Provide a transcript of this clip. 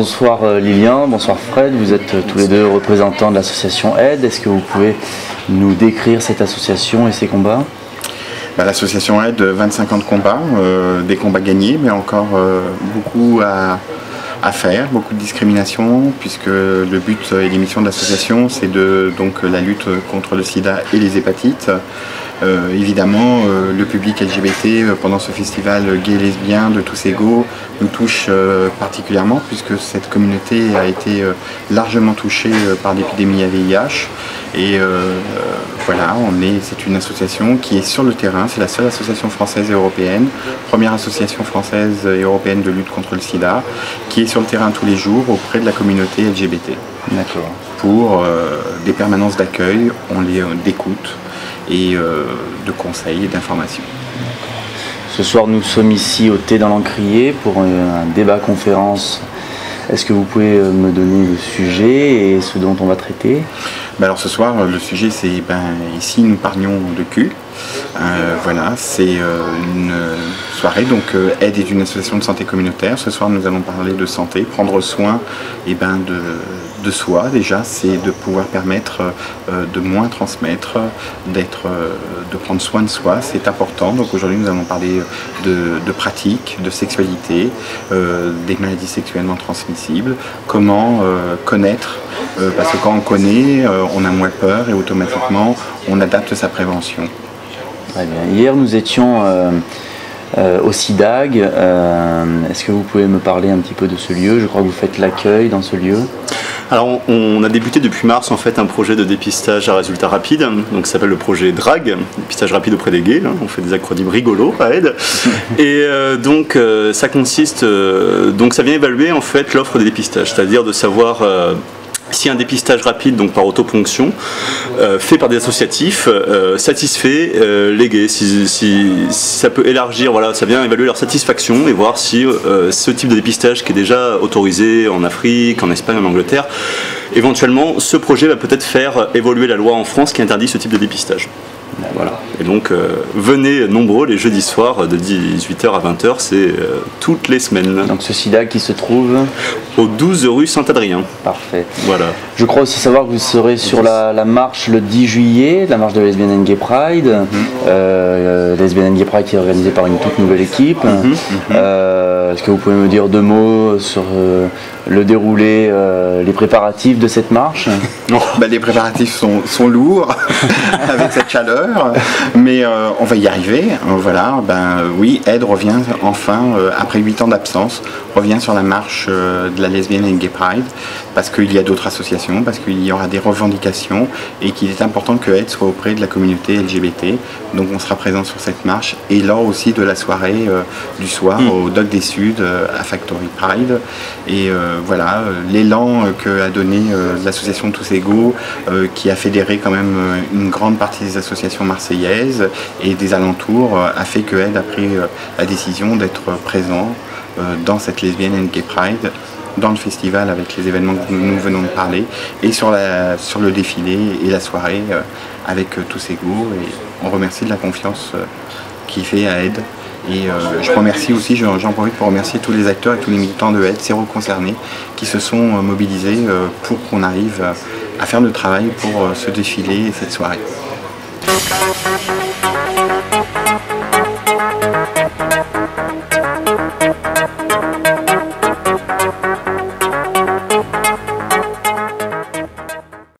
Bonsoir Lilian, bonsoir Fred, vous êtes tous les deux représentants de l'association Aide. Est-ce que vous pouvez nous décrire cette association et ses combats? L'association Aide, 25 ans de combat, des combats gagnés, mais encore beaucoup à faire, beaucoup de discrimination, puisque le but et l'émission de l'association, c'est donc la lutte contre le sida et les hépatites. Évidemment, le public LGBT pendant ce festival gay lesbien de tous égaux nous touche particulièrement, puisque cette communauté a été largement touchée par l'épidémie à VIH. Et voilà, c'est une association qui est sur le terrain, c'est la seule association française et européenne, première association française et européenne de lutte contre le sida, qui est sur le terrain tous les jours auprès de la communauté LGBT. D'accord. Pour des permanences d'accueil, d'écoute et de conseils et d'informations. Ce soir, nous sommes ici au Thé dans l'Encrier pour un débat-conférence. Est-ce que vous pouvez me donner le sujet et ce dont on va traiter? Alors ce soir, le sujet c'est, ici nous parlions de cul. Voilà, c'est une soirée, donc Aide est une association de santé communautaire. Ce soir nous allons parler de santé, prendre soin de soi déjà, c'est de pouvoir permettre de moins transmettre, de prendre soin de soi, c'est important. Donc aujourd'hui nous allons parler de pratiques, de sexualité, des maladies sexuellement transmissibles, comment connaître, parce que quand on connaît, on a moins peur et automatiquement on adapte sa prévention. Très bien. Hier nous étions au CIDAG. Est-ce que vous pouvez me parler un petit peu de ce lieu? Je crois que vous faites l'accueil dans ce lieu. Alors on a débuté depuis mars en fait un projet de dépistage à résultats rapides, donc ça s'appelle le projet DRAG, dépistage rapide auprès des gays, on fait des acronymes rigolos à Aide. Et donc ça consiste, donc ça vient évaluer en fait l'offre de dépistage, c'est-à-dire de savoir si un dépistage rapide, donc par autoponction, fait par des associatifs, satisfait les gays, si ça peut élargir, voilà, ça vient évaluer leur satisfaction et voir si ce type de dépistage qui est déjà autorisé en Afrique, en Espagne, en Angleterre, éventuellement ce projet va peut-être faire évoluer la loi en France qui interdit ce type de dépistage. Voilà. Et donc venez nombreux les jeudis soirs de 18h à 20h, c'est toutes les semaines. Donc ce CIDAG qui se trouve au 12 rue Saint-Adrien. Parfait. Voilà. Je crois aussi savoir que vous serez sur la marche le 10 juillet, la marche de Lesbian and Gay Pride. Lesbian and Gay Pride qui est organisée par une toute nouvelle équipe. Est-ce que vous pouvez me dire deux mots sur le déroulé, les préparatifs de cette marche? Les préparatifs sont lourds avec cette chaleur, mais on va y arriver. Voilà, oui, Aide revient enfin, après 8 ans d'absence, revient sur la marche de la Lesbian and Gay Pride, parce qu'il y a d'autres associations, parce qu'il y aura des revendications et qu'il est important que Aide soit auprès de la communauté LGBT. Donc on sera présent sur cette marche et lors aussi de la soirée du soir au Doc des Suds à Factory Pride. Et voilà, l'élan qu'a donné l'association Tous Égaux, qui a fédéré quand même une grande partie des associations marseillaises et des alentours, a fait que Aide a pris la décision d'être présent dans cette Lesbian and Gay Pride, dans le festival avec les événements que nous venons de parler, et sur le défilé et la soirée avec Tous Égaux. Et on remercie de la confiance qu'il fait à Aide. Et je remercie aussi, j'en profite pour remercier tous les acteurs et tous les militants de Aide, séroconcernés, qui se sont mobilisés pour qu'on arrive à faire le travail pour ce défilé et cette soirée.